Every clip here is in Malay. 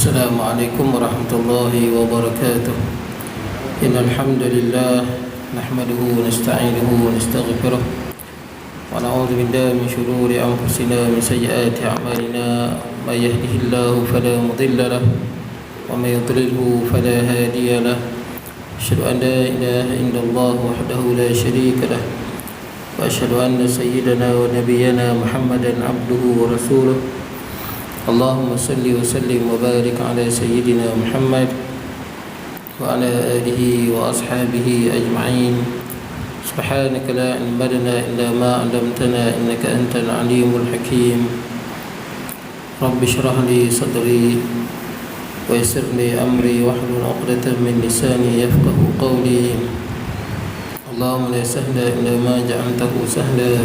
Assalamualaikum warahmatullahi wabarakatuh. Innal hamdalillah nahmaduhu wa nasta'inuhu wa nastaghfiruh wa na'udzu billahi min shururi anfusina min sayyiati a'malina may yahdihillahu fala mudilla lahu wa may yudlilhu fala hadiya lahu. Asyhadu an la ilaha illallah wahdahu la syarika lahu wa asyhadu anna sayyidana wa nabiyyana Muhammadan abduhu wa rasuluh. Allahumma salli wa sallim wa barik ala sayyidina Muhammad wa ala alihi wa ashabihi ajma'in. Subhanaka la ilma lana illa ma 'allamtana innaka antal alimul hakim. Rabbi shrah li sadri wa yassir li amri wahlul 'uqdatam min lisani yafqahu qawli. Allahumma la sahla illa ma ja'altahu sahla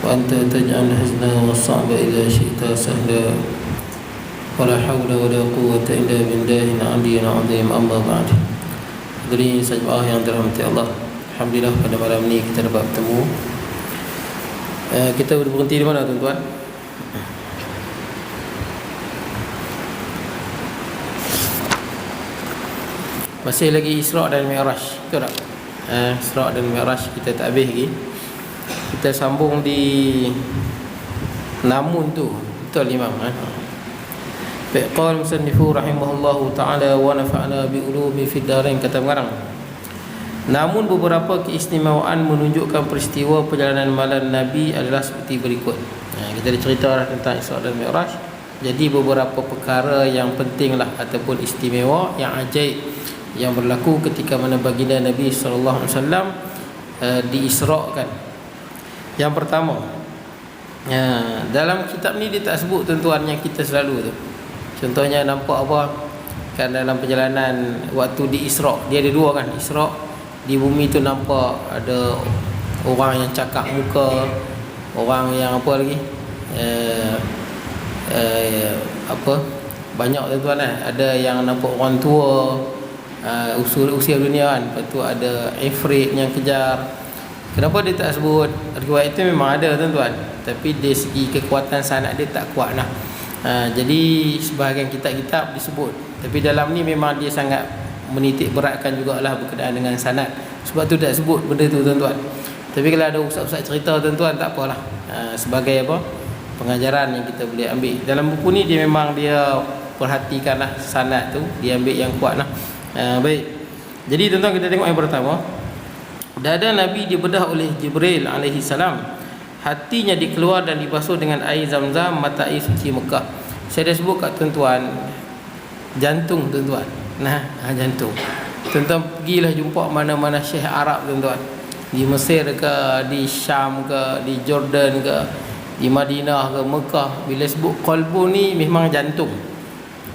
wa anta taj'al hazna was-sa'ba idza syi'ta sahla wa la hawla wa la quwwata illa billahil 'aliyyil 'azim. Amma ba'd. Hadirin sajmaah yang dirahmati Allah, alhamdulillah pada malam ni kita dapat bertemu. Kita berhenti di mana tuan-tuan? Masih lagi Isra' dan Mi'raj, betul tak? Isra' dan Mi'raj kita tak habis lagi. Kita sambung di Namun tu, betul Imam. Qala musannifu rahimahullahu ta'ala wa nafa'ana bi ulumi fid darain. Kata mengarang, namun beberapa keistimewaan menunjukkan peristiwa perjalanan malam Nabi adalah seperti berikut. Kita dah cerita tentang Isra' dan Mi'raj. Jadi beberapa perkara yang penting lah ataupun istimewa, yang ajaib, yang berlaku ketika mana baginda Nabi sallallahu alaihi wasallam diisra'kan. Yang pertama, dalam kitab ni dia tak sebut tuan-tuan yang kita selalu tu. Contohnya nampak apa? Kan dalam perjalanan waktu di Isra', dia ada dua kan. Isra' di bumi tu nampak ada orang yang cakap muka, orang yang apa lagi? Apa? Banyak tuan-tuan kan. Ada yang nampak orang tua, usia dunia kan. Lepas tu ada ifrit yang kejar. Kenapa dia tak sebut? Riwayat itu memang ada tuan-tuan, tapi dari segi kekuatan sanad dia tak kuat lah. Jadi sebahagian kitab-kitab disebut, tapi dalam ni memang dia sangat menitik beratkan jugalah berkenaan dengan sanad. Sebab tu tak sebut benda tu tuan-tuan. Tapi kalau ada ustaz-ustaz cerita tuan-tuan, tak apalah. Sebagai apa? Pengajaran yang kita boleh ambil. Dalam buku ni dia memang dia perhatikanlah sanad tu, dia ambil yang kuat lah. Baik. Jadi tuan-tuan, kita tengok yang pertama. Dada Nabi dibedah oleh Jibril alaihi salam. Hatinya dikeluar dan dibasuh dengan air Zam-Zam, mata air suci Mekah. Saya dah sebut kat tuan-tuan, jantung tuan-tuan. Jantung. Tuan-tuan pergilah jumpa mana-mana syekh Arab tuan-tuan. Di Mesir ke, di Syam ke, di Jordan ke, di Madinah ke, Mekah. Bila sebut qalbu ni memang jantung,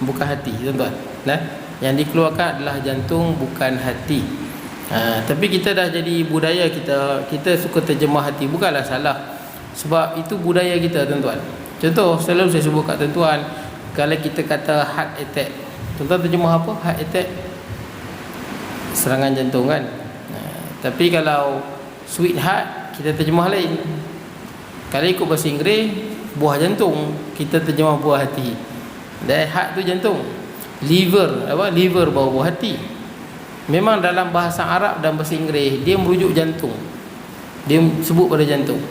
bukan hati tuan-tuan. Yang dikeluarkan adalah jantung, bukan hati. Tapi kita dah jadi budaya kita suka terjemah hati. Bukanlah salah, sebab itu budaya kita tuan-tuan. Contoh, selalu saya sebut kat tuan-tuan, kalau kita kata heart attack, tuan-tuan terjemah apa? Heart attack, serangan jantung kan. Tapi kalau sweetheart, kita terjemah lain. Kalau ikut bahasa Inggeris, buah jantung, kita terjemah buah hati. Dan heart tu jantung. Liver, liver buah hati. Memang dalam bahasa Arab dan bahasa Inggeris dia merujuk jantung. Dia sebut pada jantung.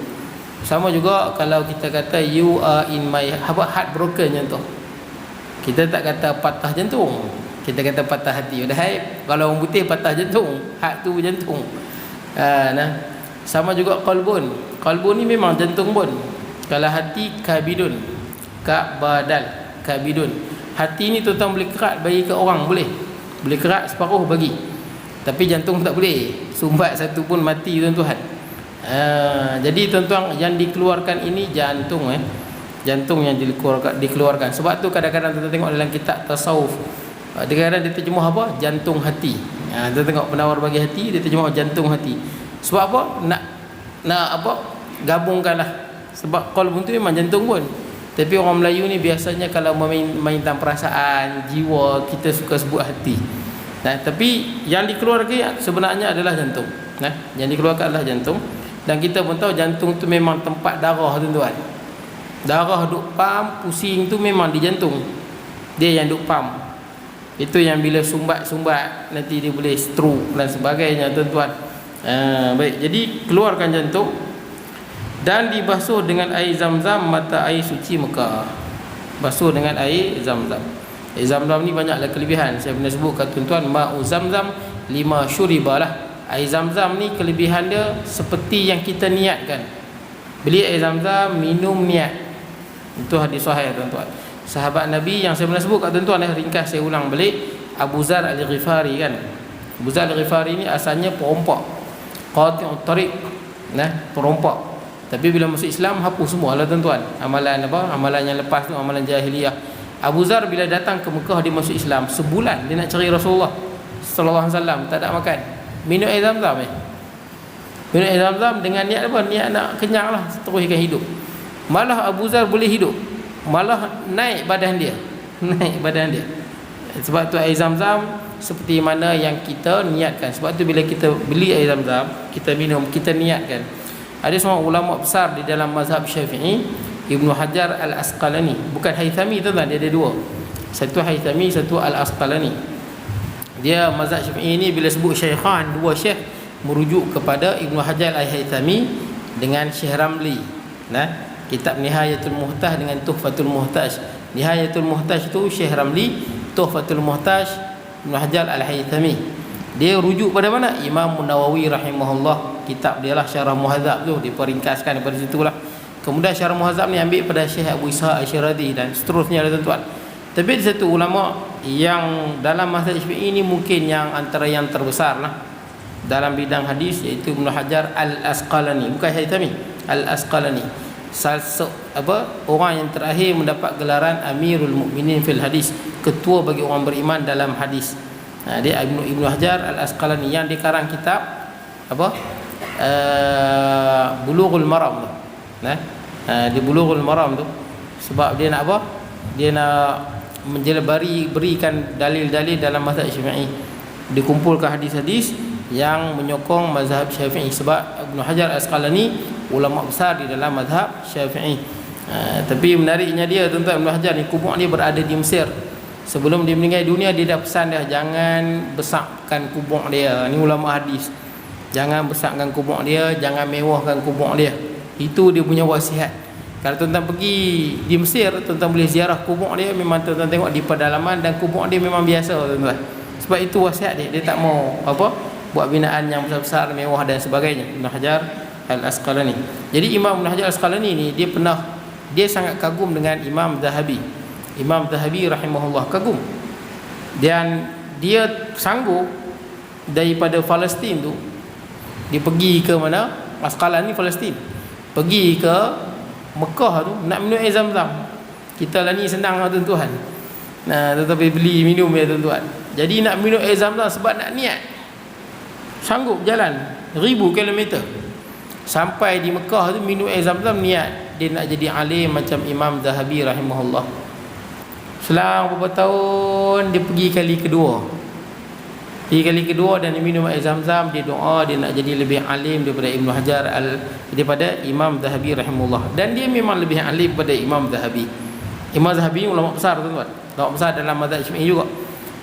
Sama juga kalau kita kata you are in my heart broken contoh. Kita tak kata patah jantung, kita kata patah hati. Kalau orang putih patah jantung, heart tu jantung. Sama juga qalbun. Qalbun ni memang jantung pun. Kalau hati kabidun, kabadal, kabidun. Hati ni tuan-tuan boleh kerat bagi ke orang, boleh kerat separuh bagi, tapi jantung tak boleh. Sumbat satu pun mati tuan-tuan. Jadi tuan-tuan, yang dikeluarkan ini jantung. Jantung yang dikeluarkan. Sebab tu kadang-kadang kita tengok dalam kitab tasawuf, kadang-kadang dia terjemah apa? Jantung hati. Kita tengok penawar bagi hati, dia terjemah jantung hati. Sebab apa? Nak apa? Gabungkanlah. Sebab qalbun tu memang jantung pun. Tapi orang Melayu ni biasanya kalau main tentang perasaan, jiwa, kita suka sebut hati. Tapi yang dikeluarkan sebenarnya adalah jantung. Yang dikeluarkan adalah jantung. Dan kita pun tahu jantung tu memang tempat darah tuan-tuan. Darah duk pam, pusing tu memang di jantung. Dia yang duk pump. Itu yang bila sumbat-sumbat nanti dia boleh stroke dan sebagainya, tuan-tuan. Baik, jadi keluarkan jantung dan dibasuh dengan air Zam-Zam, mata air suci Mekah. Basuh dengan air Zam-Zam. Air Zam-Zam ni banyaklah kelebihan. Saya pernah sebut kat tuan-tuan, ma'u Zam-Zam lima syuribalah. Air Zam-Zam ni kelebihan dia seperti yang kita niatkan. Beli air Zam-Zam, minum, niat. Itu hadis sahih, tuan-tuan. Sahabat Nabi yang saya pernah sebut kat tuan-tuan, ringkas saya ulang balik, Abu Zar Al-Ghifari kan. Abu Zar Al-Ghifari ni asalnya perompak, qati'ut tariq, perompak. Tapi bila masuk Islam hapus semua lah, tuan-tuan. Amalan apa? Amalan yang lepas tu, amalan jahiliyah. Abu Zar bila datang ke Mekah, dia masuk Islam, sebulan dia nak cari Rasulullah sallallahu alaihi wasallam, tak ada makan. Minum air Zam-Zam Minum air Zam-Zam dengan niat apa? Niat nak kenyang lah, teruskan hidup. Malah Abu Zar boleh hidup, malah naik badan dia. Naik badan dia. Sebab tu air Zam-Zam seperti mana yang kita niatkan. Sebab tu bila kita beli air Zam-Zam, kita minum, kita niatkan. Ada seorang ulama besar di dalam mazhab Syafi'i, Ibnu Hajar Al-Asqalani. Bukan Haythami, tuan-tuan, dia ada dua. Satu Haythami, satu Al-Asqalani. Dia mazhab Syafi'i ni bila sebut syaikhan, dua syekh, merujuk kepada Ibnu Hajar Al-Haythami dengan Syekh Ramli. Kitab Nihayatul Muhtaj dengan Tuhfatul Muhtaj. Nihayatul Muhtaj tu Syekh Ramli, Tuhfatul Muhtaj Ibnu Hajar Al-Haythami. Dia rujuk pada mana? Imam Nawawi rahimahullah. Kitab dia lah Syarah Muhadzab tu, diperingkaskan daripada situlah. Kemudian Syarah Muhadzab ni ambil pada Syekh Abu Ishaq Asy-Syiradi dan seterusnya, tuan-tuan. Tapi ada satu ulama yang dalam mazhab Syafi'i ini mungkin yang antara yang terbesar lah dalam bidang hadis, iaitu Ibnu Hajar Al-Asqalani, bukan Haythami, Al-Asqalani. Orang yang terakhir mendapat gelaran Amirul Mukminin fil Hadis, ketua bagi orang beriman dalam hadis. Dia Ibnu Hajar Al-Asqalani yang dikarang kitab Bulughul Maram tu. Di Bulughul Maram tu, sebab dia nak apa? Dia nak berikan dalil-dalil dalam mazhab Syafi'i. Dikumpulkan hadis-hadis yang menyokong mazhab Syafi'i. Sebab Ibnu Hajar Al-Asqalani ulama besar di dalam mazhab Syafi'i. Tapi menariknya dia, tuan-tuan, Ibnu Hajar ni kubur dia berada di Mesir. Sebelum dia meninggal dunia, dia dah pesan dah, jangan besarkan kubur dia. Ni ulama hadis. Jangan besarkan kubur dia, jangan mewahkan kubur dia. Itu dia punya wasiat. Kalau tuan-tuan pergi di Mesir, tuan-tuan boleh ziarah kubur dia. Memang tuan-tuan tengok di pedalaman, dan kubur dia memang biasa, tuan-tuan. Sebab itu wasiat dia. Dia tak mau buat binaan yang besar-besar, mewah dan sebagainya. Ibnu Hajar Al-Asqalani. Jadi Imam Ibnu Hajar Al-Asqalani ni, dia sangat kagum dengan Imam Zahabi. Imam Zahabi rahimahullah kagum. Dan dia sanggup daripada Palestin tu, dia pergi ke mana? Asqalani Palestin. Pergi ke Mekah tu nak minum air Zam-Zam. Kita lah ni senang lah, tuan-tuan. Tetapi beli minum ya, tuan-tuan. Jadi nak minum air Zam-Zam sebab nak niat. Sanggup jalan 1000 kilometer sampai di Mekah tu minum air Zam-Zam, niat dia nak jadi alim macam Imam Zahabi rahimahullah. Selang beberapa tahun dia pergi kali kedua. Dan dia minum air Zam-Zam, dia doa dia nak jadi lebih alim daripada Ibnu Hajar daripada Imam Zahabi rahimahullah. Dan dia memang lebih alim daripada Imam Zahabi. Imam Zahabi ni ulama besar, tuan-tuan. Ulama besar dalam mazhab Syafi'i juga.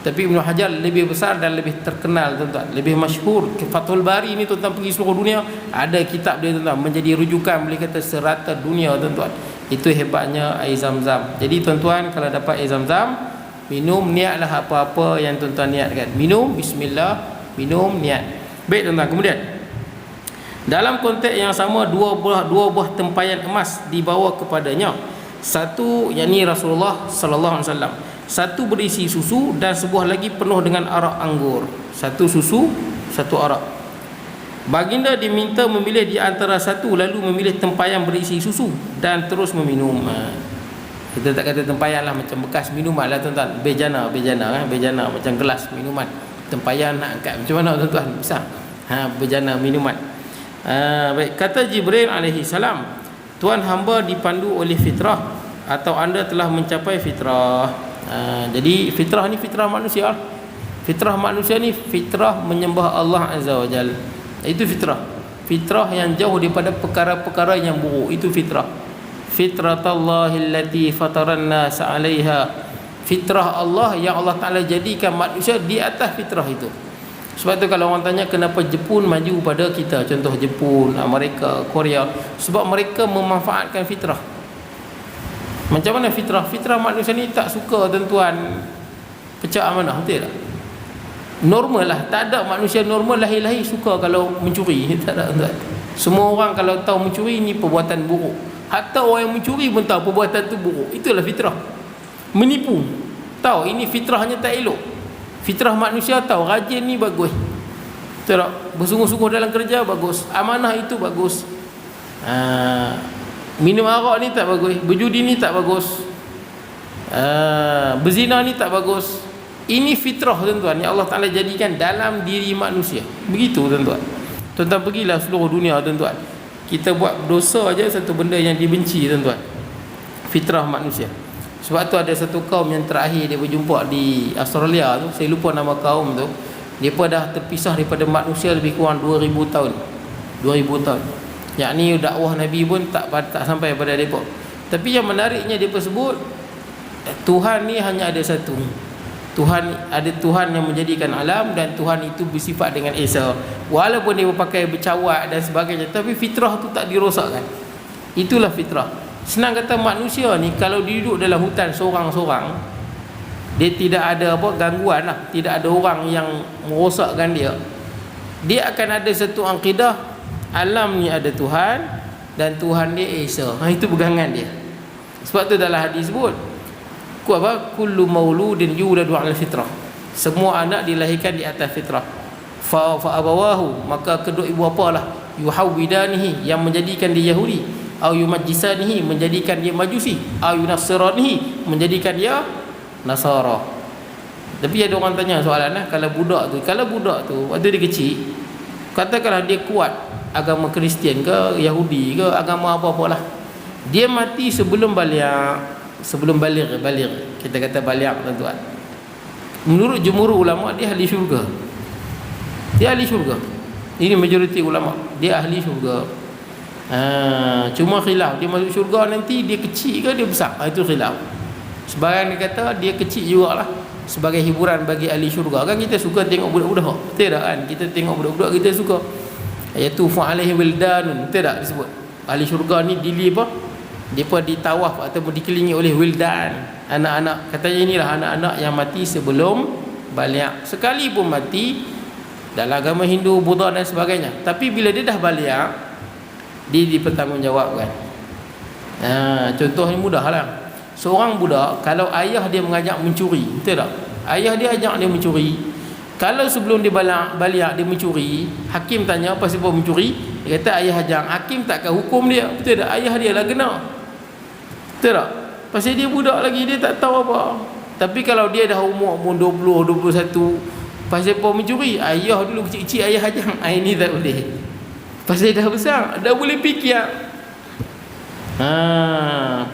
Tapi Ibnu Hajar lebih besar dan lebih terkenal, tuan-tuan. Lebih masyhur. Fathul Bari ni, tuan-tuan, pergi seluruh dunia ada kitab dia, tuan-tuan, menjadi rujukan boleh kata serata dunia, tuan-tuan. Itu hebatnya air Zam-Zam. Jadi tuan-tuan, kalau dapat air Zam-Zam, minum, niatlah apa-apa yang tuan-tuan niatkan. Minum, bismillah, minum, niat. Baik, tuan-tuan. Kemudian dalam konteks yang sama, dua buah tempayan emas dibawa kepadanya. Satu, yakni Rasulullah sallallahu alaihi wasallam. Satu berisi susu dan sebuah lagi penuh dengan arak anggur. Satu susu, satu arak. Baginda diminta memilih di antara satu, lalu memilih tempayan berisi susu dan terus meminum. Kita tak kata tempayan lah, macam bekas minuman lah, tuan-tuan. Bejana macam gelas minuman. Tempayan nak angkat macam mana, tuan-tuan? Besar. Bejana minuman. Baik, kata Jibril alaihi salam, Tuan hamba dipandu oleh fitrah, atau anda telah mencapai fitrah. Jadi fitrah ni fitrah manusia. Fitrah manusia ni fitrah menyembah Allah Azza wa Jalla. Itu fitrah. Fitrah yang jauh daripada perkara-perkara yang buruk. Itu fitrah. Fitratallahi allati fataran nas 'alaiha. fitrah Allah yang Allah Ta'ala jadikan manusia di atas fitrah itu. Sebab tu kalau orang tanya kenapa Jepun maju pada kita, contoh Jepun, Amerika, Korea, sebab mereka memanfaatkan fitrah. Macam mana fitrah? Fitrah manusia ni tak suka tuan-tuan pecah amanah, betul tak? Normal lah, tak ada manusia normal lahir-lahir suka kalau mencuri. Tak ada tuan. Semua orang kalau tahu mencuri ni perbuatan buruk. Hatta orang yang mencuri pun tahu perbuatan tu buruk. Itulah fitrah. Menipu, tahu ini fitrahnya tak elok. Fitrah manusia tahu rajin ni bagus, betul tak? Bersungguh-sungguh dalam kerja bagus, amanah itu bagus. Minum arak ni tak bagus, berjudi ni tak bagus, berzina ni tak bagus. Ini fitrah tuan-tuan yang Allah Ta'ala jadikan dalam diri manusia. Begitu tuan-tuan. Tuan-tuan pergilah seluruh dunia tuan-tuan, kita buat dosa aja satu benda yang dibenci tuan-tuan. Fitrah manusia. Sebab tu ada satu kaum yang terakhir dia berjumpa di Australia tu, saya lupa nama kaum tu. Depa dah terpisah daripada manusia lebih kurang 2000 tahun. 2000 tahun. Yakni dakwah Nabi pun tak sampai pada depa. Tapi yang menariknya depa sebut Tuhan ni hanya ada satu. Tuhan yang menjadikan alam, dan Tuhan itu bersifat dengan esa. Walaupun dia pakai bercawat dan sebagainya, tapi fitrah tu tak dirosakkan. Itulah fitrah. Senang kata manusia ni kalau duduk dalam hutan seorang-seorang, dia tidak ada gangguan lah, tidak ada orang yang merosakkan dia. Dia akan ada satu akidah, alam ni ada Tuhan dan Tuhan dia esa. Itu pegangan dia. Sebab tu dalam hadis sebut kullu mauludin yuladu 'ala fitrah. Semua anak dilahirkan di atas fitrah. Fa abawahu, maka kedua ibu bapalah, yuhawidanihi, yang menjadikan dia Yahudi, au yumajjisanihi, menjadikan dia Majusi, au yunassiranihi, menjadikan dia Nasara. Tapi ada orang tanya soalan lah, kalau budak tu waktu dia kecil, katakanlah dia kuat agama Kristian ke Yahudi ke agama apa-apalah, dia mati sebelum baligh, kita kata baligh tuan-tuan, menurut jumhur ulama dia ahli syurga. Ini majoriti ulama, dia ahli syurga. Cuma khilaf dia masuk syurga nanti dia kecil ke dia besar, itu khilaf. Sebahagian dia kata dia kecil jugalah, sebagai hiburan bagi ahli syurga. Kan kita suka tengok budak-budak, betul tak kan? Kita tengok budak-budak kita suka, yatufu alaihi wildanun, betul tak disebut ahli syurga ni dili apa, depa ditawaf ataupun dikelilingi oleh wildan, anak-anak. Katanya inilah anak-anak yang mati sebelum baligh. Sekalipun mati dalam agama Hindu, Buddha dan sebagainya, tapi bila dia dah baligh, dia dipertanggungjawabkan. Contoh ni mudah lah. Seorang budak, kalau ayah dia mengajak mencuri, betul tak? Ayah dia ajak dia mencuri. Kalau sebelum dia baligh dia mencuri, hakim tanya apa sebab mencuri, dia kata ayah ajak. Hakim takkan hukum dia, betul tak? Ayah dia lah kena, betul tak? Pasal dia budak lagi, dia tak tahu apa. Tapi kalau dia dah umur 20, 21, pasal apa mencuri, ayah dulu kecil-kecil ayah ajak, ini tak boleh. Pasal dah besar, dah boleh fikir.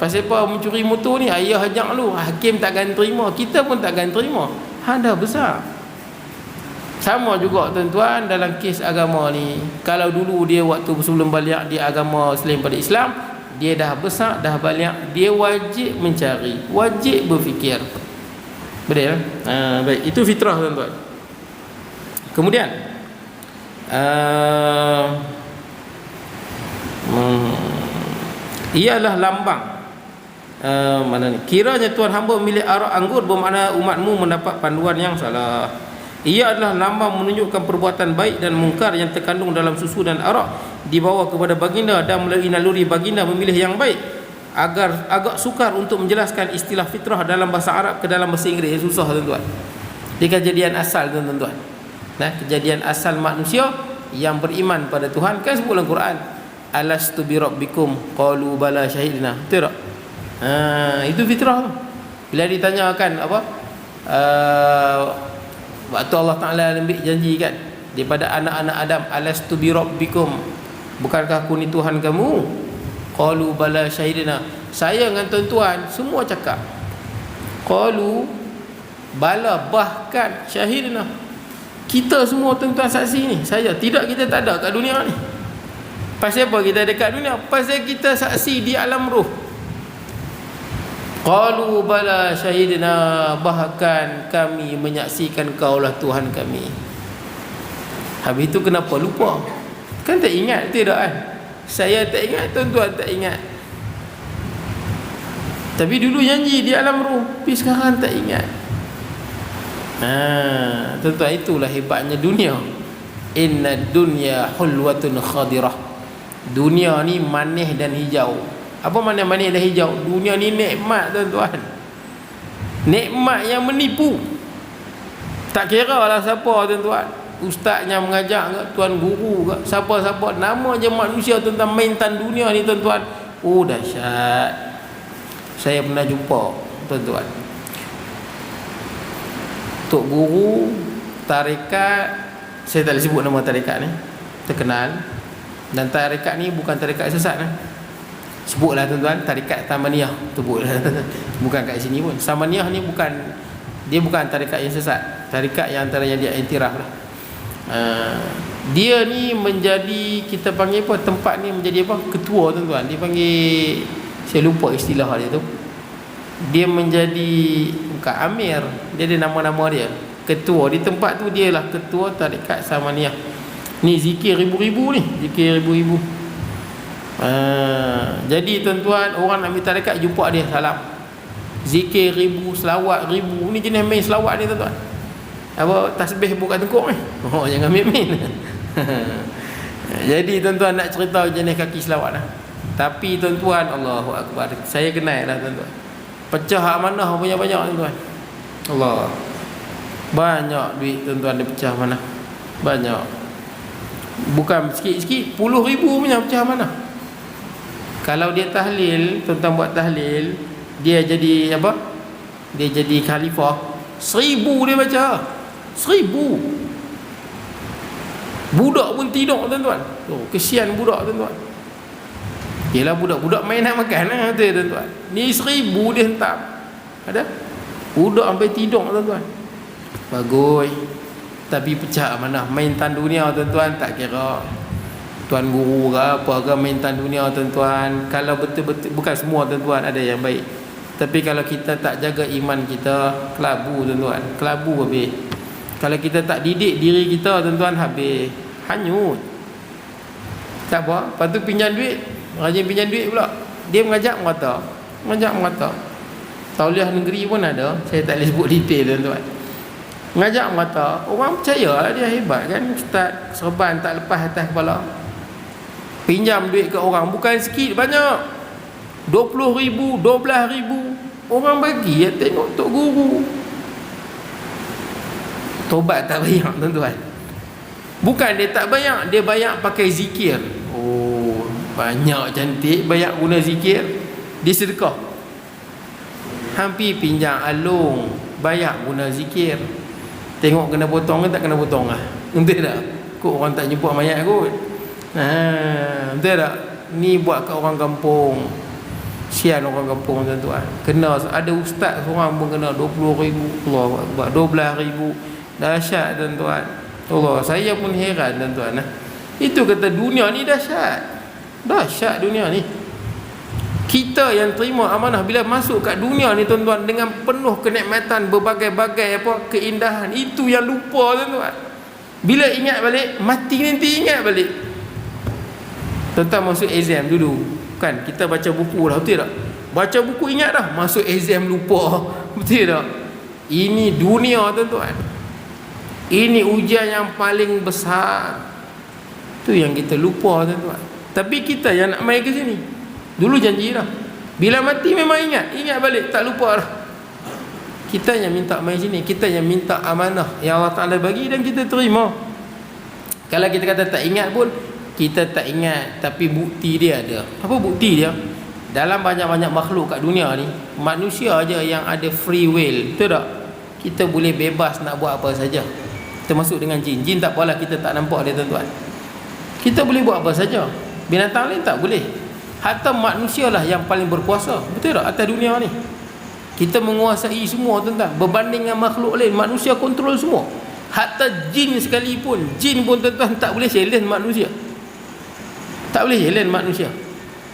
Pasal apa mencuri motor ni, ayah ajak lu, hakim takkan terima, kita pun takkan terima. Dah besar. Sama juga tuan-tuan dalam kes agama ni. Kalau dulu dia waktu sebelum baligh dia agama selain pada Islam, dia dah besar, dah baligh, dia wajib mencari, wajib berfikir. Betul? Baik, itu fitrah tuan-tuan. Kemudian ialah lambang mana ni, kiranya Tuhan hamba memilih arak anggur bermakna umatmu mendapat panduan yang salah. Ia adalah lambang menunjukkan perbuatan baik dan mungkar yang terkandung dalam susu dan arak dibawa kepada baginda, dan melalui naluri baginda memilih yang baik. Agar agak sukar untuk menjelaskan istilah fitrah dalam bahasa Arab ke dalam bahasa Inggeris, susah tuan-tuan. Dia kejadian asal tuan-tuan. Kejadian asal manusia yang beriman pada Tuhan. Kan sebut dalam Quran, alastu bi rabbikum qalu bala syahidna, betul tak? Itu fitrah tu. Bila ditanyakan apa, waktu Allah Ta'ala ambil janji kan daripada anak-anak Adam, alastu bi rabbikum, bukankah aku ni Tuhan kamu? Qalu bala syahidna, saya dengan tuan-tuan semua cakap. Qalu bala, bahkan syahidna, kita semua tuan-tuan saksi ni. Saya tidak, kita tak ada kat dunia ni. Pasal apa kita ada kat dunia? Pasal kita saksi di alam roh. Qalu bala syahidna, bahkan kami menyaksikan kaulah Tuhan kami. Habis itu kenapa lupa? Kan tak ingat, tidak kan? Saya tak ingat, tuan-tuan tak ingat. Tapi dulu janji di alam roh, tapi sekarang tak ingat. Tuan-tuan, itulah hebatnya dunia. Inna dunya hulwatun khadirah. Dunia ni manis dan hijau. Apa makna manis dan hijau? Dunia ni nikmat, tuan-tuan. Nikmat yang menipu. Tak kira lah siapa, tuan-tuan. Ustaz yang mengajar ke, tuan guru ke, siapa-siapa, nama je manusia, tuan-tuan, maintan dunia ni, tuan-tuan. Oh, dahsyat. Saya pernah jumpa, tuan-tuan, tok guru tarekat, saya tak boleh sebut nama tarekat ni, terkenal. Dan tarekat ni bukan tarekat sesat lah. Sebutlah, tuan-tuan, tarekat Samaniyah. Sebutlah. Bukan kat sini pun. Samaniyah ni bukan, dia bukan tarekat yang sesat. Tarekat yang antara yang dia iktiraf lah. Dia ni menjadi, kita panggil apa, tempat ni menjadi apa, ketua, tuan-tuan. Dia panggil, saya lupa istilah dia tu. Dia menjadi, bukan amir, dia ada nama-nama dia. Ketua di tempat tu, dia lah ketua tarekat Samaniyah. Ni zikir ribu-ribu ni, zikir ribu-ribu. Jadi tuan-tuan, orang nak ambil tarekat, jumpa dia, salam. Zikir ribu, selawat ribu. Ni jenis main selawat ni, tuan-tuan. Apa, tasbih buka tengkuk ni. Oh, jangan main-main. Jadi tuan-tuan, nak cerita jenis kaki selawat lah. Tapi tuan-tuan, Allahu Akbar, saya kenal lah, tuan-tuan. Pecah amanah punya banyak, tuan-tuan. Allah. Banyak duit, tuan-tuan, dia pecah amanah. Banyak. Bukan sikit-sikit, puluh ribu punya pecah amanah. Kalau dia tahlil, tuan-tuan buat tahlil, dia jadi apa? Dia jadi khalifah. 1000 dia baca. 1000. Budak pun tidur, tuan-tuan. Oh, kesian budak, tuan-tuan. Yelah, budak-budak main nak makan lah, tuan-tuan. Ni 1000 dia hentam. Ada? Budak sampai tidur, tuan-tuan. Bagus. Tapi pecah amanah. Maintan dunia, tuan-tuan, tak kira tuan guru ke apa ke, maintan dunia, tuan-tuan. Kalau betul-betul, bukan semua, tuan-tuan, ada yang baik. Tapi kalau kita tak jaga iman kita, kelabu, tuan-tuan. Kelabu habis. Kalau kita tak didik diri kita, tuan-tuan, habis. Hanyut. Tak apa. Lepas tu pinjam duit. Rajin pinjam duit pula. Dia mengajak merata. Mengajak merata. Tauliah negeri pun ada. Saya tak boleh sebut detail, tuan-tuan. Mengajak merata. Orang percaya dia hebat kan. Ustaz serban tak lepas atas kepala. Pinjam duit ke orang. Bukan sikit, banyak. 20,000, 12,000. Orang bagi, ya, tengok tok guru. Tobat tak banyak, tuan-tuan. Bukan dia tak banyak, dia banyak pakai zikir. Oh, banyak cantik, banyak guna zikir. Dia sedekah. Hampir pinjam alung, banyak guna zikir. Tengok kena potong ke tak kena potong lah. Betul tak? Kok orang tak jemput mayat kot. Betul tak? Ni buat kat orang kampung. Sian orang kampung, tuan-tuan. Kena, ada ustaz seorang pun kena 20,000. Allah Akbar, 12,000. Dahsyat, tuan-tuan. Allah, saya pun heran, tuan-tuan. Itu kata dunia ni dahsyat. Dahsyat dunia ni. Kita yang terima amanah bila masuk kat dunia ni, tuan-tuan, dengan penuh kenikmatan, berbagai-bagai apa keindahan, itu yang lupa, tuan-tuan. Bila ingat balik, mati nanti ingat balik. Tuan-tuan masuk exam dulu kan, kita baca buku dah, betul tak? Baca buku ingat dah, masuk exam lupa. Betul tak? Ini dunia, tuan-tuan. Ini ujian yang paling besar. Tu yang kita lupa, tuan-tuan. Tapi kita yang nak main ke sini. Dulu janji dah. Bila mati memang ingat balik, tak lupa dah. Kita yang minta main sini, kita yang minta amanah yang Allah Ta'ala bagi dan kita terima. Kalau kita kata tak ingat pun, kita tak ingat, tapi bukti dia ada. Apa bukti dia? Dalam banyak-banyak makhluk kat dunia ni, manusia aja yang ada free will. Betul tak? Kita boleh bebas nak buat apa saja. Termasuk dengan jin. Jin tak apalah, kita tak nampak dia, tuan-tuan. Kita boleh buat apa saja. Binatang lain tak boleh. Hatta manusia lah yang paling berkuasa. Betul tak? Atas dunia ni kita menguasai semua, tuan-tuan. Berbanding dengan makhluk lain, manusia kontrol semua. Hatta jin sekalipun, jin pun, tuan-tuan, tak boleh challenge manusia. Tak boleh challenge manusia.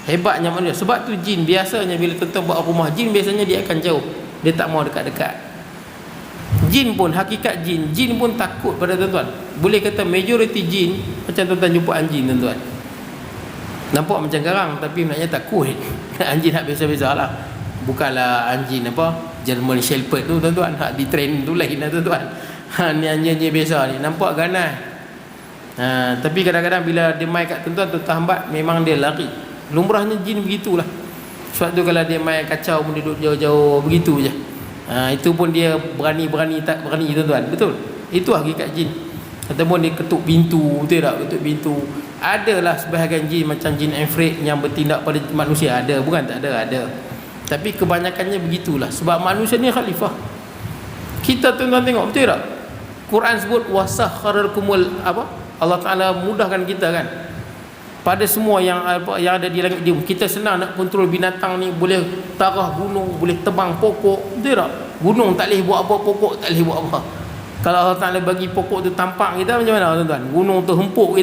Hebatnya manusia. Sebab tu jin biasanya bila tuan-tuan buat rumah jin, biasanya dia akan jauh. Dia tak mau dekat-dekat. Jin pun, hakikat jin pun takut pada tuan-tuan. Boleh kata majoriti jin macam tuan-tuan jumpa anjing tuan-tuan. Nampak macam garang tapi maknanya takut. Anjing hak biasa-biasa lah. Bukanlah anjing apa German Shepherd tu tuan-tuan. Hak di train tu lain lah tuan-tuan. Ni anjing biasa ni. Nampak ganas. Tapi kadang-kadang bila dia main kat tuan-tuan, tuan-tuan hambat, memang dia lari. Lumrahnya jin begitulah. Sebab tu kalau dia main kacau pun dia duduk jauh-jauh begitu je. Itu pun dia berani tak berani tuan-tuan. Betul. Itu hakikat jin. Ataupun dia ketuk pintu, betul tak? Ketuk pintu. Adalah sebahagian jin macam jin Ifrit yang bertindak pada manusia, ada, bukan tak ada. Tapi kebanyakannya begitulah. Sebab manusia ni khalifah. Kita tuan-tuan tengok, betul tak? Quran sebut wasakharakumul apa? Allah Taala mudahkan kita kan. Pada semua yang ada di langit, kita senang nak kontrol binatang ni, boleh tarah gunung, boleh tebang pokok, betul tak? Gunung tak boleh buat apa, pokok tak boleh buat apa. Kalau Allah Taala bagi pokok tu tampak kita, macam mana tuan-tuan? Gunung tu hempuk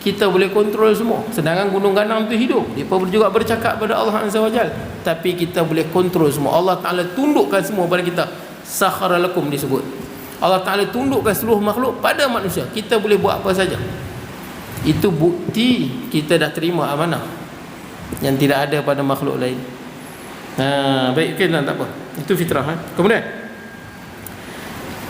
kita boleh kontrol semua. Sedangkan gunung ganang tu hidup, dia pun juga bercakap pada Allah Azza wa Jalla, tapi kita boleh kontrol semua. Allah Taala tundukkan semua pada kita. Sakhara lakum disebut. Allah Taala tundukkan seluruh makhluk pada manusia. Kita boleh buat apa saja. Itu bukti kita dah terima amanah yang tidak ada pada makhluk lain. Baik, okey tak apa. Itu fitrah. Kemudian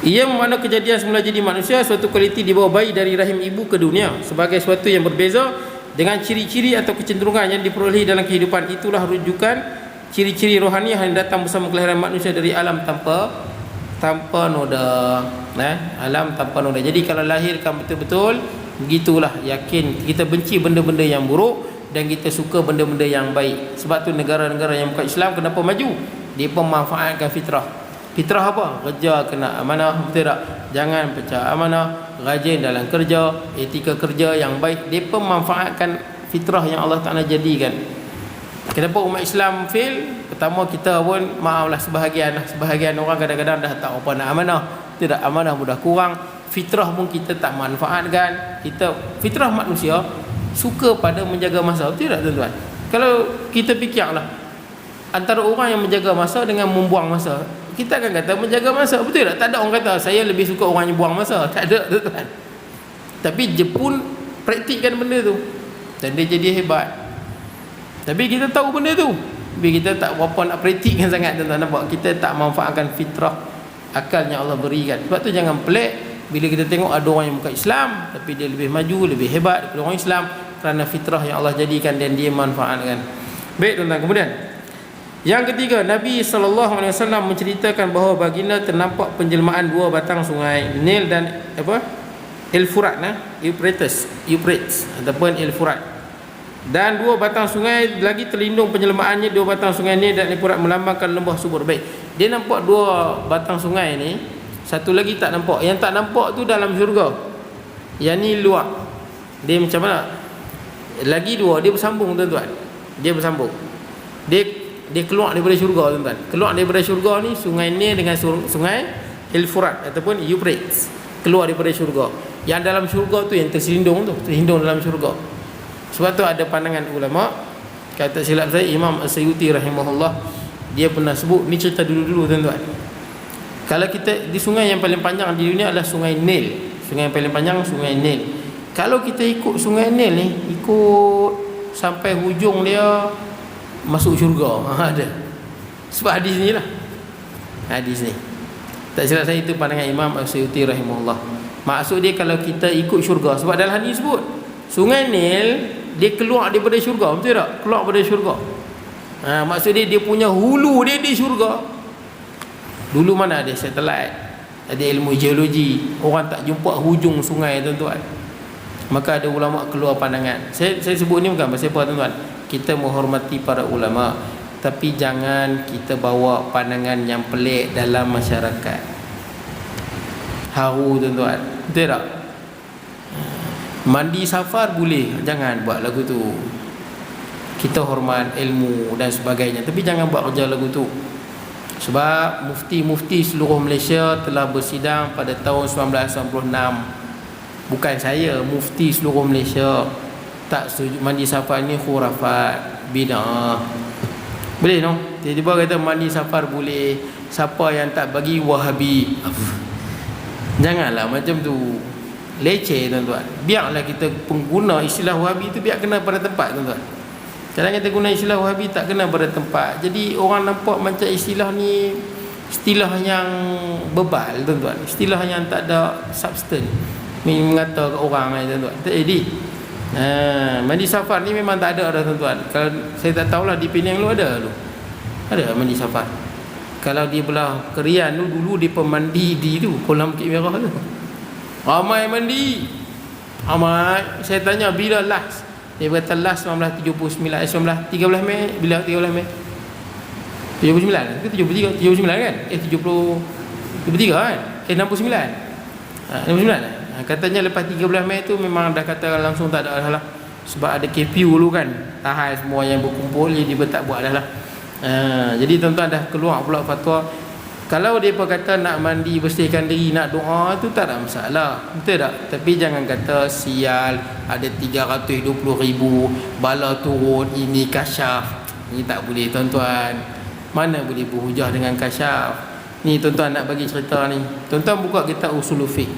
ia mana kejadian semula jadi manusia, suatu kualiti dibawa bayi dari rahim ibu ke dunia sebagai suatu yang berbeza dengan ciri-ciri atau kecenderungan yang diperolehi dalam kehidupan. Itulah rujukan ciri-ciri rohani yang datang bersama kelahiran manusia dari alam tanpa noda. Alam tanpa noda. Jadi kalau lahirkan betul-betul begitulah, yakin kita benci benda-benda yang buruk dan kita suka benda-benda yang baik. Sebab tu negara-negara yang bukan Islam kenapa maju? Dia memanfaatkan fitrah. Fitrah apa? Kerja kena amanah, betul tak? Jangan pecah amanah, rajin dalam kerja, etika kerja yang baik. Dia memanfaatkan fitrah yang Allah Ta'ala jadikan. Kenapa umat Islam fail? Pertama, kita pun maaflah sebahagian orang kadang-kadang dah tak apa nak amanah. Tidak, amanah mudah kurang. Fitrah pun kita tak manfaatkan. Fitrah manusia suka pada menjaga masa, betul tak tuan-tuan? Kalau kita fikirlah antara orang yang menjaga masa dengan membuang masa, kita akan kata menjaga masa, betul tak? Tak ada orang kata saya lebih suka orang yang buang masa. Tak ada tuan-tuan. Tapi Jepun praktikkan benda tu dan dia jadi hebat. Tapi kita tahu benda tu, tapi kita tak berapa nak praktikkan sangat tuan-tuan. Nampak? Kita tak manfaatkan fitrah akal yang Allah berikan. Sebab tu jangan pelik bila kita tengok ada orang yang bukan Islam tapi dia lebih maju, lebih hebat daripada orang Islam kerana fitrah yang Allah jadikan dan dia manfaatkan. Baik tuan-tuan, kemudian yang ketiga, Nabi SAW menceritakan bahawa baginda ternampak penjelmaan dua batang sungai, Nil dan Euphrates, Euphrates ataupun Euphrates. Dan dua batang sungai lagi terlindung penjelmaannya. Dua batang sungai Nil dan Euphrates melambangkan lembah subur. Baik, dia nampak dua batang sungai ni, satu lagi tak nampak. Yang tak nampak tu dalam syurga, yang ni luar. Dia macam mana? Lagi dua, dia bersambung tuan-tuan. Dia bersambung. Dia keluar daripada syurga tuan-tuan. Keluar daripada syurga ni, sungai Nil dengan sungai Euphrates ataupun Euphrates keluar daripada syurga. Yang dalam syurga tu yang terselindung tu, terhindung dalam syurga. Sebab tu ada pandangan ulama, kata silap saya Imam As-Suyuti rahimahullah, dia pernah sebut, ni cerita dulu-dulu tuan-tuan. Kalau kita di sungai yang paling panjang di dunia adalah sungai Nil. Sungai yang paling panjang sungai Nil. Kalau kita ikut sungai Nil ni, ikut sampai hujung dia masuk syurga. Ada. Sebab hadis ni lah. Hadis ni. Tak silap saya itu pandangan Imam As-Suyuti rahimahullah. Maksud dia kalau kita ikut syurga, sebab dalam hadis sebut sungai Nil dia keluar daripada syurga, betul tak? Keluar daripada syurga. Maksud dia punya hulu dia di syurga. Dulu mana ada satelit, ada ilmu geologi, orang tak jumpa hujung sungai tuan-tuan. Maka ada ulama keluar pandangan. Saya sebut ni bukan pasal apa tuan-tuan. Kita menghormati para ulama, tapi jangan kita bawa pandangan yang pelik dalam masyarakat. Haru tuan-tuan, betul tak? Mandi safar boleh, jangan buat lagu tu. Kita hormat ilmu dan sebagainya, tapi jangan buat kerja lagu tu. Sebab mufti-mufti seluruh Malaysia telah bersidang pada tahun 1996. Bukan saya, mufti seluruh Malaysia tak setuju mandi safar ni khurafat, bid'ah. Boleh no? Tiba-tiba kata mandi safar boleh. Siapa yang tak bagi Wahabi. Janganlah macam tu. Leceh tuan-tuan. Biarlah kita pengguna istilah Wahabi tu biar kena pada tempat tuan-tuan. Kadang kita guna istilah Wahabi tak kena pada tempat. Jadi orang nampak macam istilah ni istilah yang bebal tuan-tuan. Istilah yang tak ada substance. Mengata ke orang ni tuan-tuan. Tak jadi. Mandi safar ni memang tak ada dah tuan-tuan. Kalau saya tak tahulah di Penang lu ada tu. Ada mandi safar. Kalau di belah Kerian tu dulu dia pemandi di tu kolam Bukit Merah tu. Ramai mandi. Ramai. Saya tanya bila last? Dia kata last 1979 13 Mei. Bila 13 Mei? 79 ke 73? 79 kan? 73 kan? 69. 69 katanya lepas 13 Mei tu memang dah kata langsung tak ada dah lah. Sebab ada KPU dulu kan, tahan semua yang berkumpul, jadi dia tak buat dah lah. Jadi tuan-tuan dah keluar pula fatwa. Kalau dia kata nak mandi, bersihkan diri, nak doa, tu tak ada masalah, betul tak? Tapi jangan kata sial ada 320,000 bala turun, ini kasyaf. Ini tak boleh tuan-tuan. Mana boleh berhujah dengan kasyaf. Ni tuan-tuan nak bagi cerita ni. Tuan-tuan buka kitab Ushul Fiqh.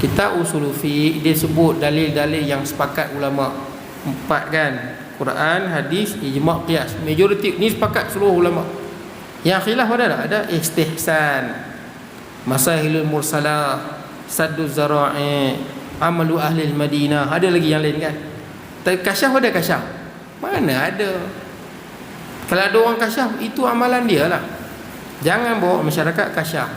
Kitab Ushul Fiqh dia sebut dalil-dalil yang sepakat ulama. 4 kan? Quran, hadis, ijma', qiyas. Majoriti ni sepakat seluruh ulama. Yang khilaf ada tak? Ada istihsan, masahilul mursalah, sadduz zara'i, amalu ahli Madinah. Ada lagi yang lain kan? Kasyaf ada kasyaf. Mana ada? Kalau ada orang kasyaf, itu amalan dia lah. Jangan bawa masyarakat kasyaf.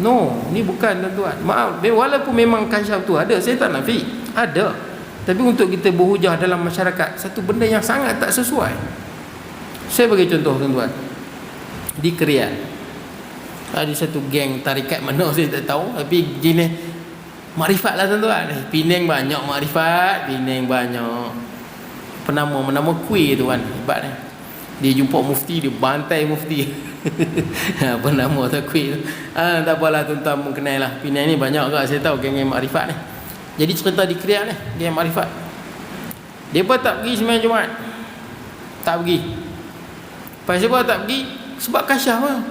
No, ni bukan tuan-tuan. Maaf, walaupun memang kasyaf tu ada, saya tak nafi, ada. Tapi untuk kita berhujah dalam masyarakat, satu benda yang sangat tak sesuai. Saya bagi contoh tuan-tuan. Di Kerian ada satu geng tarikat mana saya tak tahu, tapi jenis makrifat lah tuan-tuan. Penang banyak makrifat, Penang banyak penama kuih tu kan, hebat ni. Dia jumpa mufti, dia bantai mufti. Apa nama takwil tu? Tak apalah tuan-tuan pun kenal lah. Penang ni banyak juga saya tahu geng-geng makrifat ni. Jadi cerita di Kriak ni, geng makrifat. Depa tak pergi sembahyang Jumaat. Tak pergi. Pasal apa tak pergi? Sebab kasyaf lah.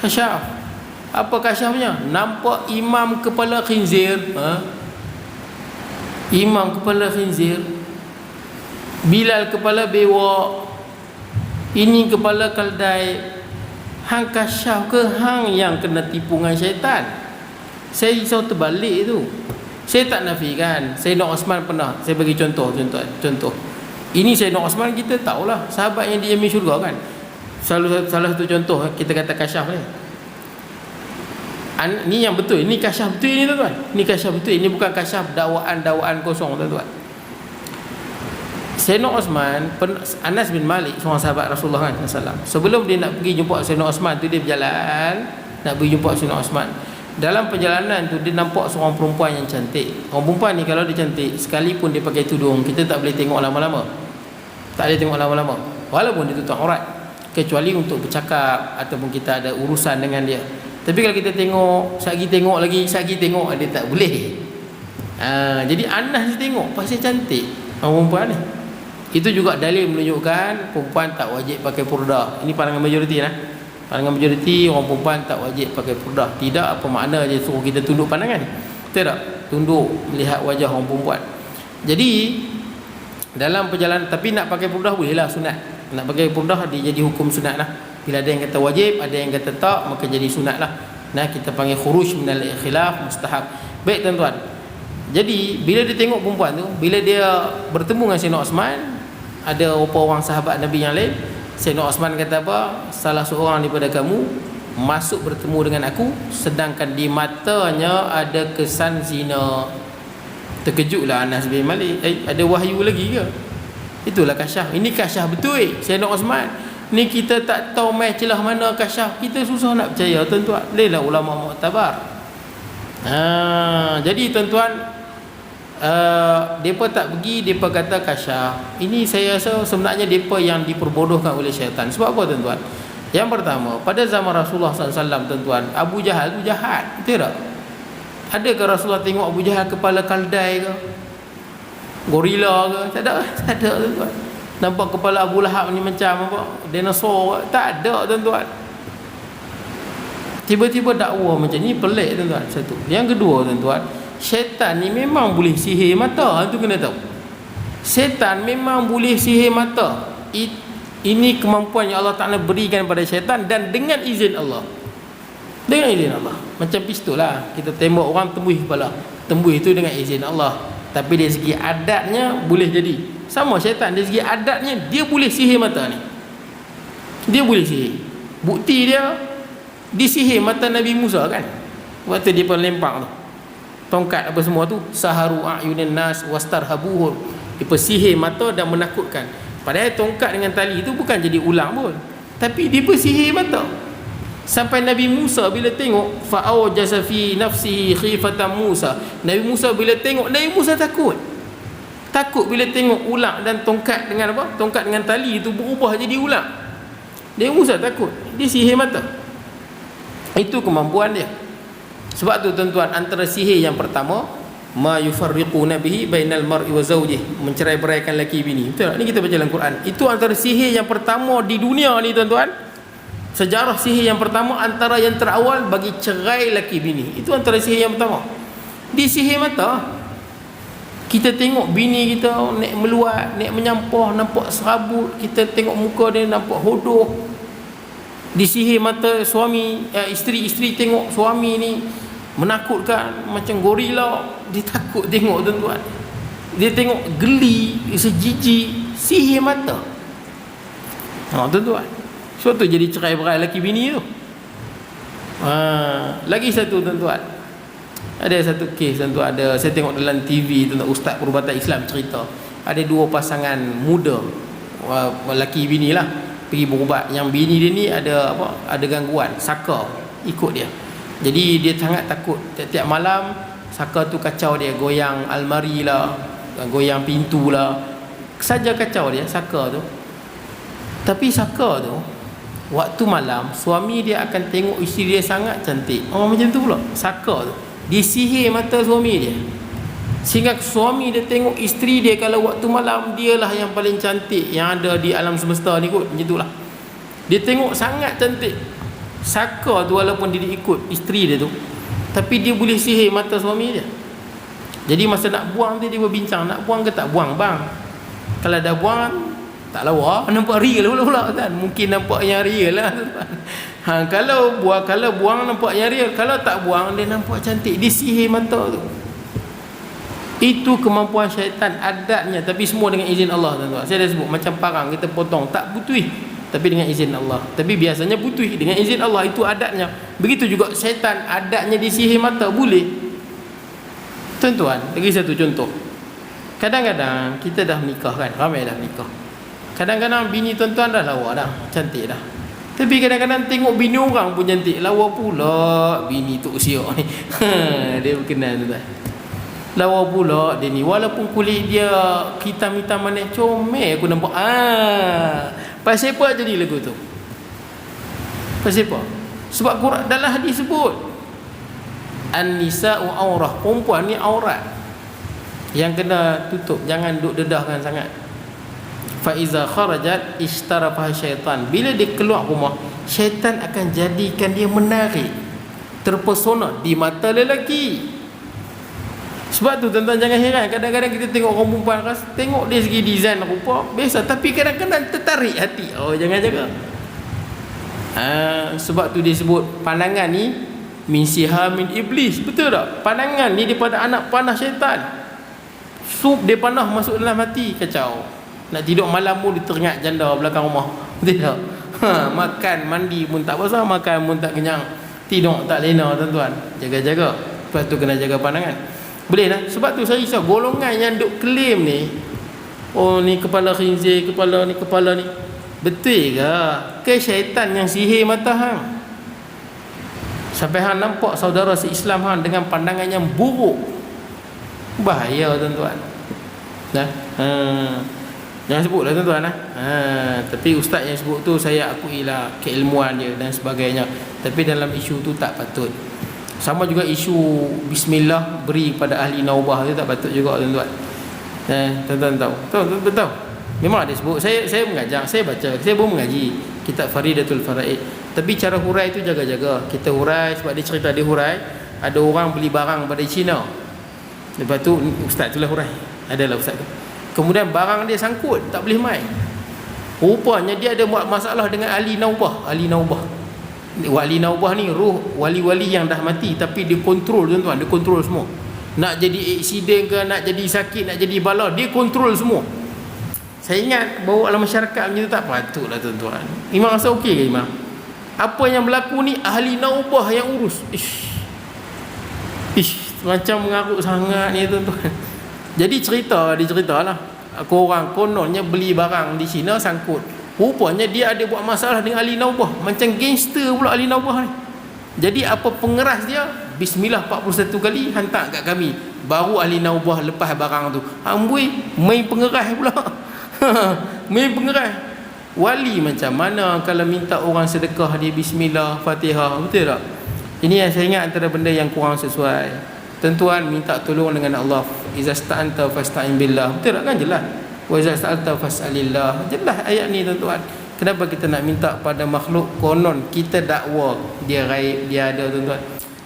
Kasyaf. Apa kasyafnya? Nampak imam kepala khinzir. Imam kepala khinzir, Bilal kepala bewak, ini kepala keldai. Hang kasyaf ke hang yang kena tipu dengan syaitan? Saya risau terbalik tu. Saya tak nafikan. Sayyidina Osman pernah, saya bagi contoh. Ini Sayyidina Osman kita tahulah, sahabat yang dijamin syurga kan. Salah satu contoh kita kata kasyaf ni. Ni yang betul. Ini kasyaf betul ini tuan-tuan. Ini kasyaf betul. Ini bukan kasyaf dakwaan kosong tuan-tuan. Sayyidina Osman, Anas bin Malik, seorang sahabat Rasulullah kan SAW. Sebelum dia nak pergi jumpa Sayyidina Osman tu, dia berjalan nak pergi jumpa Sayyidina Osman. Dalam perjalanan tu dia nampak seorang perempuan yang cantik. Orang perempuan ni kalau dia cantik, sekalipun dia pakai tudung, kita tak boleh tengok lama-lama. Tak boleh tengok lama-lama. Walaupun dia tutup aurat, kecuali untuk bercakap ataupun kita ada urusan dengan dia. Tapi kalau kita tengok, sagi tengok lagi, sagi tengok, dia tak boleh. Jadi Anas tengok pasal cantik orang perempuan ni. Itu juga dalil menunjukkan perempuan tak wajib pakai purdah. Ini pandangan majoriti lah. Pandangan majoriti, orang perempuan tak wajib pakai purdah. Tidak apa makna dia suruh kita tunduk pandangan. Tidak, tunduk melihat wajah orang perempuan. Jadi dalam perjalanan, tapi nak pakai purdah boleh lah, sunat. Nak pakai purdah dia jadi hukum sunat lah. Bila ada yang kata wajib, ada yang kata tak, maka jadi sunat lah. Nah, kita panggil khuruj minal khilaf mustahab. Baik tuan-tuan. Jadi bila dia tengok perempuan tu, bila dia bertemu dengan Sayyidina Osman, ada beberapa orang sahabat Nabi yang lain, Sayyidina Osman kata apa? Salah seorang daripada kamu masuk bertemu dengan aku, sedangkan di matanya ada kesan zina. Terkejutlah Anas bin Malik. Ada wahyu lagi ke? Itulah kasyaf. Ini kasyaf betul Sayyidina Osman. Ni kita tak tahu mai celah mana kasyaf. Kita susah nak percaya tuan-tuan. Lelah ulama muktabar. Jadi tuan-tuan, depa tak pergi, depa kata kasyaf. Ini saya rasa sebenarnya depa yang diperbodohkan oleh syaitan. Sebab apa tuan-tuan? Yang pertama, pada zaman Rasulullah SAW tuan-tuan, Abu Jahal tu jahat, betul tak? Adakah Rasulullah tengok Abu Jahal kepala kaldai ke? gorila ke? Tak ada tuan-tuan. Nampak kepala Abu Lahab ni macam apa? Dinosaur ke? Tak ada tuan-tuan. Tiba-tiba dakwa macam ni pelik tuan-tuan. Satu. Yang kedua tuan-tuan, syaitan ni memang boleh sihir mata. Itu kena tahu. Syaitan memang boleh sihir mata. Ini kemampuan yang Allah Ta'ala berikan pada syaitan, dan dengan izin Allah. Dengan izin Allah. Macam pistol lah, kita tembak orang tembus kepala. Tembus itu dengan izin Allah. Tapi dari segi adatnya boleh jadi. Sama syaitan, dari segi adatnya dia boleh sihir mata ni. Dia boleh sihir. Bukti dia disihir mata Nabi Musa kan, waktu dia lempang tu tongkat apa semua tu, saharu a'yunan nas wastarhabuhum, dia persihir mata dan menakutkan. Padahal tongkat dengan tali itu bukan jadi ulang pun, tapi dia persihir mata. Sampai Nabi Musa bila tengok, fa'awjasa fi nafsihi khifatan Musa, Nabi Musa bila tengok, Nabi Musa takut bila tengok ulang dan tongkat dengan apa, tongkat dengan tali itu berubah jadi ulang. Nabi Musa takut, dia sihir mata. Itu kemampuan dia. Sebab tu tuan-tuan, antara sihir yang pertama, ma yufarriquna bihi bainal mar'i wa zawjihi, mencerai-beraikan lelaki bini. Betul tak? Ni kita baca dalam Quran. Itu antara sihir yang pertama di dunia ni tuan-tuan. Sejarah sihir yang pertama, antara yang terawal bagi cerai lelaki bini. Itu antara sihir yang pertama. Di sihir mata. Kita tengok bini kita naik meluat, naik menyampah, nampak serabut, kita tengok muka dia nampak hodoh. Disihir mata suami, isteri tengok suami ni menakutkan macam gorila, dia takut tengok tuan-tuan. Dia tengok geli, sejijik, sihir mata. Tuan-tuan. Sebab tu jadi cerai-berai lelaki bini tu. Lagi satu tuan-tuan. Ada satu kes tuan-tuan, saya tengok dalam TV tentang Ustaz Perubatan Islam cerita. Ada dua pasangan muda, lelaki bini lah, pergi berubat. Yang bini dia ni ada apa? Ada gangguan, saka ikut dia. Jadi dia sangat takut. Tiap-tiap malam saka tu kacau dia, goyang almari lah, goyang pintu lah. Saja kacau dia saka tu. Tapi saka tu waktu malam suami dia akan tengok isteri dia sangat cantik. Macam tu pula. Saka tu disihir mata suami dia, sehingga suami dia tengok isteri dia kalau waktu malam dialah yang paling cantik yang ada di alam semesta ni kot. Macam itulah. Dia tengok sangat cantik. Saka tu walaupun dia ikut isteri dia tu, tapi dia boleh sihir mata suami dia. Jadi masa nak buang dia berbincang, nak buang ke tak buang bang? Kalau dah buang tak lawa, nampak real pula kan. Mungkin nampak yang real lah. Kalau buang nampak yang real, kalau tak buang dia nampak cantik. Dia sihir mata tu. Itu kemampuan syaitan adatnya, tapi semua dengan izin Allah tuan-tuan. Saya dah sebut macam parang kita potong tak putih, tapi dengan izin Allah. Tapi biasanya putih dengan izin Allah, itu adatnya. Begitu juga syaitan adatnya disihir mata boleh. Tuan-tuan, lagi satu contoh. Kadang-kadang kita dah menikah kan, ramai dah menikah. Kadang-kadang bini tuan-tuan dah lawa dah, cantik dah. Tapi kadang-kadang tengok bini orang pun cantik, lawa pula bini Tok Siok ni. Dia berkenan tuan-tuan. Lawa pula dia ni, walaupun kulit dia hitam-hitam manis, comel aku nampak. Pasal apa jadi lagu tu? Pasal apa? Sebab Quran dalam hadis sebut an-nisa'u aurah, perempuan ni aurat yang kena tutup, jangan duk dedahkan sangat. Fa iza kharajat ishtarafa syaitan, bila dia keluar rumah, syaitan akan jadikan dia menarik, terpesona di mata lelaki. Sebab tu tuan-tuan jangan heran, kadang-kadang kita tengok orang perempuan, tengok dia segi design rupa biasa, tapi kadang-kadang tertarik hati. Jangan jaga. Sebab tu dia sebut pandangan ni min sihamin iblis. Betul tak? Pandangan ni daripada anak panah syaitan. Sup dia panah masuk dalam hati, kacau. Nak tidur malam pun dia teringat janda belakang rumah. Betul tak? Makan mandi pun tak pasal, makan pun tak kenyang, tidur tak lena tuan-tuan. Jaga-jaga. Lepas tu kena jaga pandangan. Boleh lah. Sebab tu saya risau golongan yang duk claim ni, ni kepala khinzir, kepala ni. Betul ke syaitan yang sihir mata hang? Sampai hang nampak saudara se-Islam hang dengan pandangan yang buruk. Bahaya tuan-tuan. Jangan sebut lah tuan-tuan. Tapi ustaz yang sebut tu saya akuilah keilmuan dia dan sebagainya. Tapi dalam isu tu tak patut. Sama juga isu bismillah beri pada ahli naubah tu tak patut juga tuan-tuan. Tuan-tuan tahu. Tahu. Memang ada sebut. Saya mengajar, saya baca, saya pun mengaji kitab Faridatul Faraid. Tapi cara hurai itu jaga-jaga. Kita hurai sebab dia cerita dia hurai. Ada orang beli barang pada Cina. Lepas tu ustaz itulah hurai. Adalah ustaz tu. Kemudian barang dia sangkut, tak boleh main. Rupanya dia ada buat masalah dengan ahli naubah. Wali naubah ni roh wali-wali yang dah mati tapi dia kontrol tuan-tuan, dia kontrol semua. Nak jadi aksiden ke, nak jadi sakit, nak jadi bala, dia kontrol semua. Saya ingat bawa dalam masyarakat macam tu tak patutlah tuan-tuan. Imam rasa okey ke Imam? Apa yang berlaku ni ahli naubah yang urus. Macam mengarut sangat ni tuan-tuan. Jadi diceritalah korang kononnya beli barang di China sangkut. Rupanya dia ada buat masalah dengan ahli naubah. Macam gangster pula ahli naubah ni. Jadi apa pengeras dia? Bismillah 41 kali hantar kat kami. Baru ahli naubah lepas barang tu. Amboi main pengeras pula. Main pengeras. Wali macam mana kalau minta orang sedekah dia bismillah, Fatihah, betul tak? Ini yang saya ingat antara benda yang kurang sesuai. Tuan-tuan minta tolong dengan Allah. Iza sta'anta fasta'in billah. Betul tak kan? Jelas. Wa iza sta'alta fas'alillah. Jelas ayat ni tuan-tuan. Kenapa kita nak minta pada makhluk konon kita dakwa dia gaib, dia ada tuan-tuan.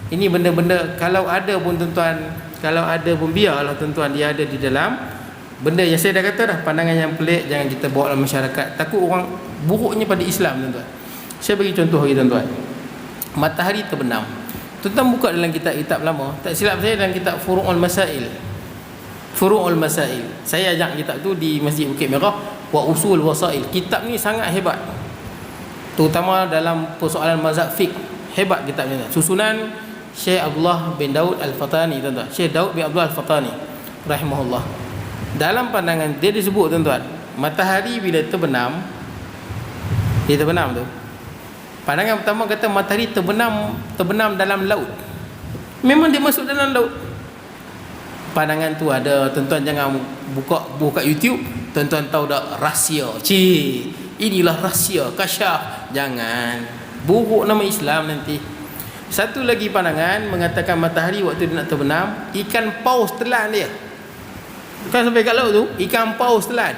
Ini benda-benda kalau ada pun tuan-tuan, kalau ada pun biarlah tuan-tuan dia ada di dalam. Benda yang saya dah kata dah, pandangan yang pelik jangan kita bawa dalam masyarakat. Takut orang buruknya pada Islam tuan-tuan. Saya bagi contoh lagi tuan-tuan. Matahari terbenam. Tuan-tuan buka dalam kitab lama, tak silap saya dalam kitab Furu'ul Masail. Saya ajak kitab tu di Masjid Bukit Merah, wa Usul Wasail. Kitab ni sangat hebat. Terutama dalam persoalan mazhab fiqh. Hebat kitab ni. Susunan Syekh Abdullah bin Daud Al-Fatani tuan-tuan. Syekh Daud bin Abdullah Al-Fatani rahimahullah. Dalam pandangan dia disebut tuan-tuan, matahari bila terbenam, dia terbenam tu. Pandangan pertama kata matahari terbenam dalam laut. Memang dia masuk dalam laut. Pandangan tu ada, tuan-tuan jangan buka YouTube, tuan-tuan tahu tak rahsia. Inilah rahsia kasyaf. Jangan. Buruk nama Islam nanti. Satu lagi pandangan mengatakan matahari waktu dia nak terbenam, ikan paus telan dia. Bukan sampai kat laut tu, ikan paus telan.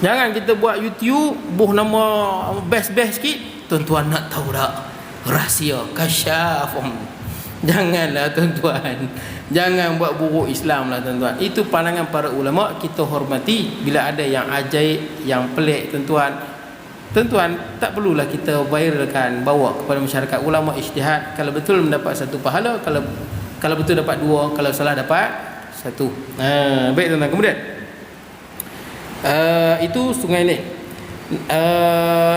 Jangan kita buat YouTube buh nama best-best sikit. Tuan-tuan nak tahu tak rahsia kasyaf. Janganlah tuan-tuan. Jangan buat buruk Islam lah tuan-tuan. Itu pandangan para ulama, kita hormati. Bila ada yang ajaib, yang pelik tuan-tuan, tak perlulah kita viralkan, bawa kepada masyarakat. Ulama ijtihad, kalau betul mendapat satu pahala, kalau betul dapat dua, kalau salah dapat satu. Baik tuan-tuan. Kemudian itu sungai ni.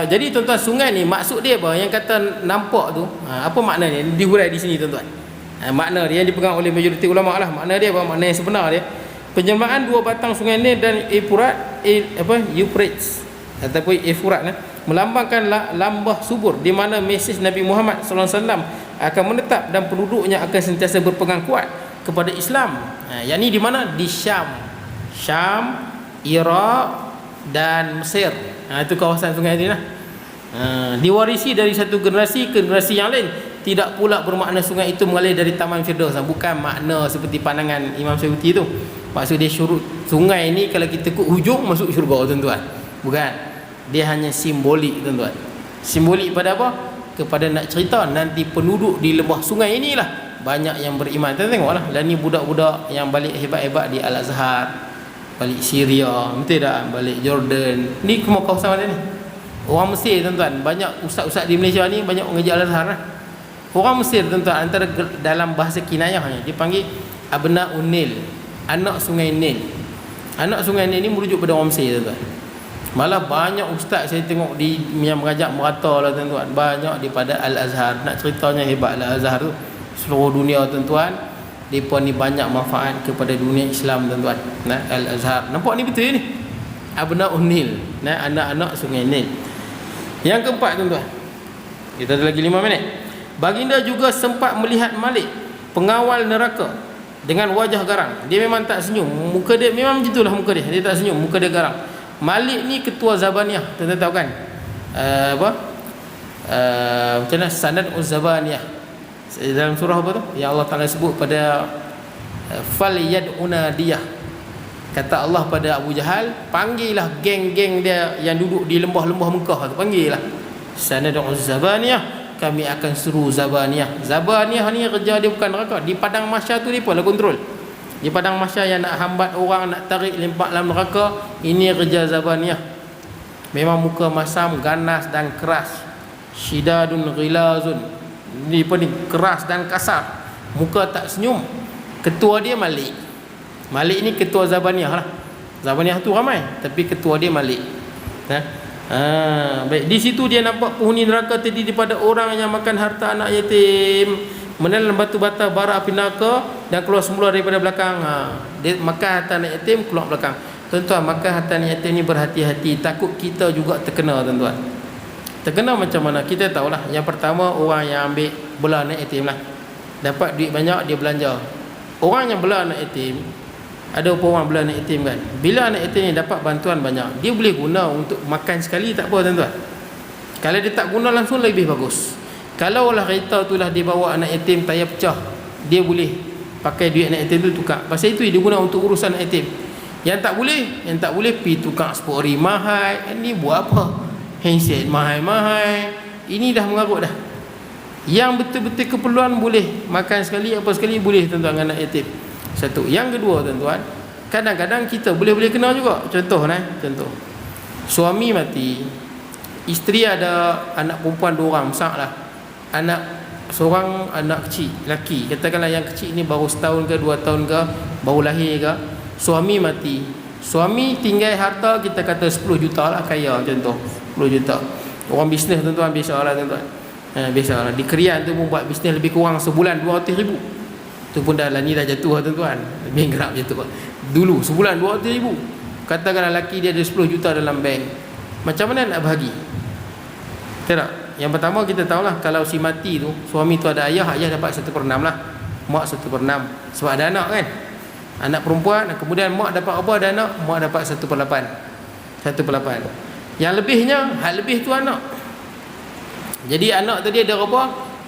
Jadi tuan-tuan, sungai ni maksud dia apa? Yang kata nampak tu, apa makna dia? Dihurai di sini tuan-tuan. Makna dia yang dipegang oleh majoriti ulama lah. Makna dia apa? Makna yang sebenar dia, penjelmaan dua batang sungai ni dan Euphrates ataupun Efrat melambangkan lambah subur di mana mesej Nabi Muhammad SAW akan menetap dan penduduknya akan sentiasa berpegang kuat kepada Islam. Yang ni di mana? Di Syam, Iraq dan Mesir. Itu kawasan sungai ni lah. Diwarisi dari satu generasi ke generasi yang lain. Tidak pula bermakna sungai itu mengalir dari Taman Firdaus. Bukan makna seperti pandangan Imam Syafi'i tu. Maksud dia sungai ni kalau kita ikut hujung masuk syurga tuan-tuan. Bukan. Dia hanya simbolik tuan-tuan. Simbolik pada apa? Kepada nak cerita nanti penduduk di lembah sungai inilah banyak yang beriman. Kita tengoklah. Dan ni budak-budak yang balik hebat-hebat di Al-Azhar, balik Syria, betul tak? Balik Jordan. Ni semua kawasan mana ni? Orang Mesir tuan-tuan, banyak ustaz-ustaz di Malaysia ni banyak mengaji Al-Azhar lah. Orang Mesir tuan-tuan, antara dalam bahasa kinayahnya dia panggil Abna'un Nil, anak sungai Nil. Anak sungai Nil ni merujuk pada orang Mesir tuan-tuan. Malah banyak ustaz saya tengok yang mengajak merata lah tuan-tuan, banyak daripada Al-Azhar. Nak ceritanya hebat Al-Azhar tu. Seluruh dunia tuan-tuan, mereka ni banyak manfaat kepada dunia Islam tuan-tuan. Al-Azhar. Nampak ni betul ni? Abna'un Nil, anak-anak sungai Nil. Yang keempat tuan-tuan, kita ada lagi 5 minit. Baginda juga sempat melihat Malik, pengawal neraka, dengan wajah garang. Dia memang tak senyum. Muka dia memang begitulah muka dia. Dia tak senyum, muka dia garang. Malik ni ketua Zabaniyah. Tuan-tuan tahu kan? Macam mana sanad Zabaniyah? Dalam surah apa tu? Yang Allah Taala sebut pada fal yad'una diyah. Kata Allah pada Abu Jahal, panggillah geng-geng dia yang duduk di lembah-lembah Mekah tu, panggillah. Sanad'u Zabaniyah, kami akan suruh Zabaniyah. Zabaniyah ni kerja dia bukan neraka, di padang mahsyar tu dia pun lah kontrol. Di padang mahsyar yang nak hambat orang, nak tarik lempak dalam neraka, ini kerja Zabaniyah. Memang muka masam, ganas dan keras. Syidadun ghilazun, ni pun ni keras dan kasar, muka tak senyum. Ketua dia Malik. Malik ni ketua Zabaniyah lah. Zabaniyah tu ramai, tapi ketua dia Malik. Baik, di situ dia nampak penghuni neraka terdiri daripada orang yang makan harta anak yatim, menelan batu bata bara api neraka dan keluar semula daripada belakang. Dia makan harta anak yatim, keluar belakang. Tuan-tuan, makan harta anak yatim ni berhati-hati, takut kita juga terkena, tuan-tuan. Terkena macam mana? Kita tahulah. Yang pertama, orang yang ambil bela anak yatim lah, dapat duit banyak, dia belanja. Orang yang bela anak yatim, ada orang bela anak yatim kan, bila anak yatim ni dapat bantuan banyak, dia boleh guna untuk makan sekali, tak apa, tuan-tuan. Kalau dia tak guna langsung, lebih bagus. Kalau lah kereta tu lah dia bawa anak yatim tayar pecah, dia boleh pakai duit anak yatim tu tukar. Pasal itu dia guna untuk urusan anak yatim. Yang tak boleh pergi tukar spori mahal. Ini buat apa? Handset mahal-mahal. Ini dah mengarut dah. Yang betul-betul keperluan boleh makan sekali, apa sekali boleh, tuan-tuan, dengan anak yatim. Satu. Yang kedua, tuan-tuan, kadang-kadang kita boleh kena juga. Contoh, suami mati, isteri ada anak perempuan 2 orang, besar lah. Seorang anak kecil, lelaki. Katakanlah yang kecil ni baru setahun ke 2 tahun ke, baru lahir ke. Suami mati, suami tinggal harta, kita kata 10 juta lah, kaya contoh, 10 juta. Orang bisnes, tuan-tuan, biasalah, tuan-tuan. Biasalah. Di Krian tu pun buat bisnes lebih kurang sebulan 200,000. Tu pun dah ni dah jatuh lah, tuan-tuan. Lebih gerap jatuh. Dulu sebulan 200,000. Katakanlah lelaki dia ada 10 juta dalam bank. Macam mana nak bahagi? Tak? Yang pertama kita tahulah, kalau si mati tu, suami tu ada ayah, ayah dapat 1/6 lah. Mak 1/6. Sebab ada anak kan. Anak perempuan, kemudian mak dapat apa, ada anak, mak dapat 1/8. 1/8. Yang lebihnya, hak lebih tu anak. Jadi anak tadi ada berapa?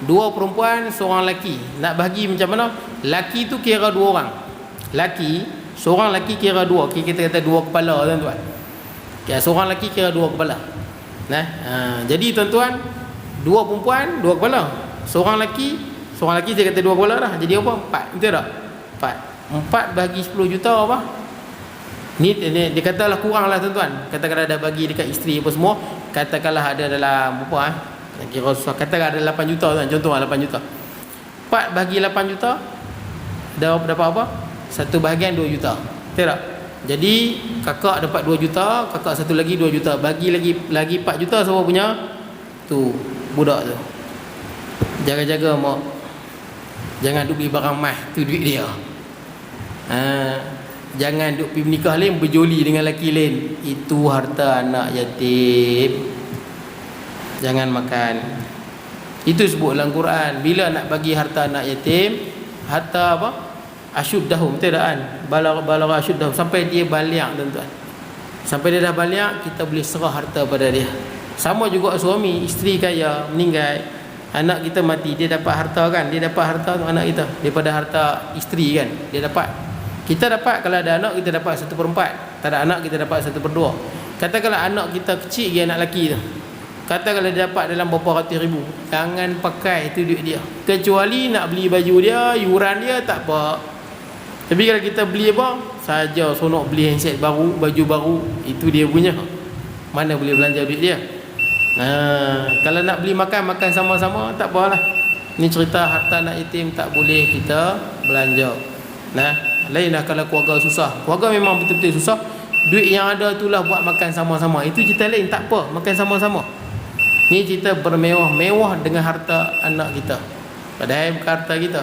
2 perempuan, 1 lelaki. Nak bagi macam mana? Laki tu kira 2 orang. Laki, seorang lelaki kira 2. Kita kata 2 kepala, tuan-tuan. Seorang lelaki kira 2 kepala. Jadi tuan-tuan, 2 perempuan, 2 kepala. Seorang lelaki saya kata 2 kepala dah. Jadi apa? 4. Betul tak? 4 bagi 10 juta apa? Ni dia katalah kurang lah, tuan-tuan. Katakanlah ada bagi dekat isteri apa semua, katakanlah ada dalam apa kira susah, katakan ada 8 juta, tuan. Contoh 8 juta. 4 bagi 8 juta dapat apa? 1 bahagian 2 juta. Betul tak? Jadi kakak dapat 2 juta, kakak satu lagi 2 juta. Bagi lagi 4 juta siapa punya? Tu budak tu. Jaga-jaga mak. Jangan duk beli barang mah, tu duit dia. Jangan duk pergi menikah lain, berjoli dengan lelaki lain. Itu harta anak yatim. Jangan makan. Itu sebut dalam Quran. Bila nak bagi harta anak yatim, harta apa? Asyuddahum, betul tak kan? Balagha asyuddahum, sampai dia baliag, tuan-tuan. Sampai dia dah baliag, kita boleh serah harta pada dia. Sama juga suami, isteri kaya meninggal, anak kita mati, dia dapat harta kan? Dia dapat harta untuk anak kita daripada harta isteri kan? Dia dapat. Kita dapat, kalau ada anak kita dapat 1/4. Tak ada anak kita dapat 1/2. Katakanlah anak kita kecil lagi, anak lelaki tu, katakanlah dia dapat dalam berapa ratus ribu, jangan pakai itu duit dia. Kecuali nak beli baju dia, yuran dia, tak apa. Tapi kalau kita beli apa saja, sonok beli handset baru, baju baru, itu dia punya. Mana boleh belanja duit dia? Kalau nak beli makan sama-sama, tak apalah. Ni cerita harta anak yatim tak boleh kita belanja. Lainlah kalau keluarga susah. Keluarga memang betul-betul susah, duit yang ada itulah buat makan sama-sama. Itu cerita lain, tak apa, makan sama-sama. Ni cerita bermewah-mewah dengan harta anak kita, padahal bukan harta kita.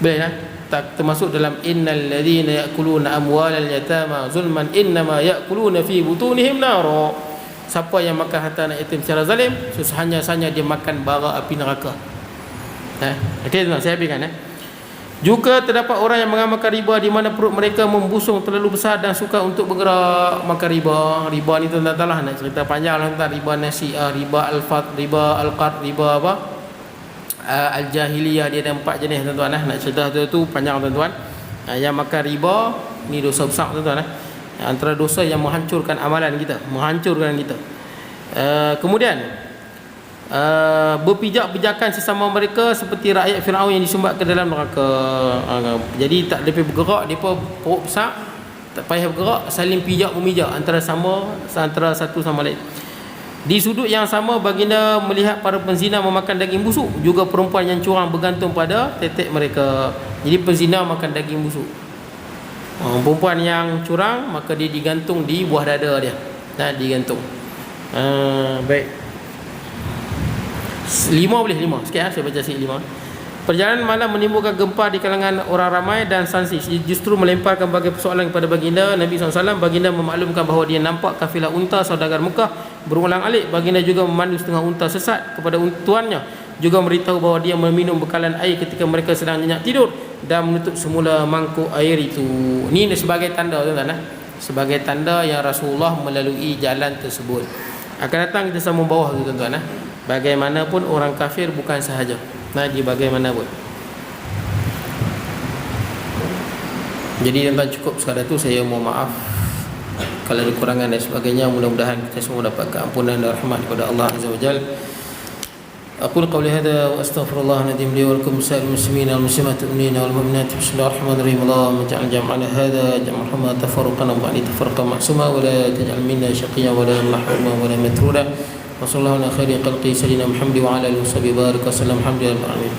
Boleh lah. Tak termasuk dalam innal ladzina ya'kuluna amwalal yatama zulman innama ya'kuluna fi butunihim nar. Siapa yang makan harta anak yatim secara zalim, sesanya dia makan bara api neraka. Okey, tuan, saya habiskan. Juga terdapat orang yang mengamalkan riba di mana perut mereka membusung terlalu besar dan suka untuk bergerak makan riba. Riba ni tuan-tuan tahu lah, nak cerita panjang lah tentang riba nasi'ah, riba al-fat, riba al-qard, riba apa? Al-jahiliyah. Dia ada 4 jenis, tuan-tuan. Nak cerita tu panjang, tuan-tuan. Yang makan riba Ini dosa besar tuan-tuan. Antara dosa yang menghancurkan amalan kita, menghancurkan kita. Kemudian berpijak-pijakan sesama mereka seperti rakyat Firaun yang disumbat ke dalam neraka. Jadi tak dapat bergerak, depa perut besar, tak payah bergerak, saling pijak memijak antara satu sama lain. Di sudut yang sama, baginda melihat para penzina memakan daging busuk, juga perempuan yang curang bergantung pada tetek mereka. Jadi penzina makan daging busuk. Perempuan yang curang, maka dia digantung di buah dada dia. Digantung. Baik. 5 boleh 5 sikit saya baca sikit 5. Perjalanan malam menimbulkan gempa di kalangan orang ramai dan sanksi justru melemparkan berbagai persoalan kepada baginda Nabi SAW. Baginda memaklumkan bahawa dia nampak kafilah unta saudagar Mekah berulang-alik. Baginda juga memandu setengah unta sesat kepada tuannya, juga memberitahu bahawa dia meminum bekalan air ketika mereka sedang nyenyak tidur dan menutup semula mangkuk air itu. Ini sebagai tanda tuan-tuan, sebagai tanda yang Rasulullah melalui jalan tersebut. Akan datang kita sambung bawah tu tuan-tuan. Bagaimanapun orang kafir bukan sahaja. Di bagaimanapun. Jadi tuan-tuan, cukup sekadar tu. Saya mohon maaf kalau ada kekurangan dan sebagainya. Mudah-mudahan kita semua dapat keampunan dan rahmat daripada Allah Azza wa Jalla. أقول قولي هذا وأستغفر الله العظيم لي ولكم سائر المسلمين والمسلمات المؤمنين والمؤمنات. بسم الله الرحمن الرحيم. اللهم اجعل جمعنا هذا جمع رحمة تفرقنا وبعد تفرقا معصوما ولا تجعل منا شقيا ولا محروما ولا مترودا. وصلى الله على خير خلقه سيدنا محمد وعلى آله وصحبه وبارك وسلم. الحمد لله رب العالمين.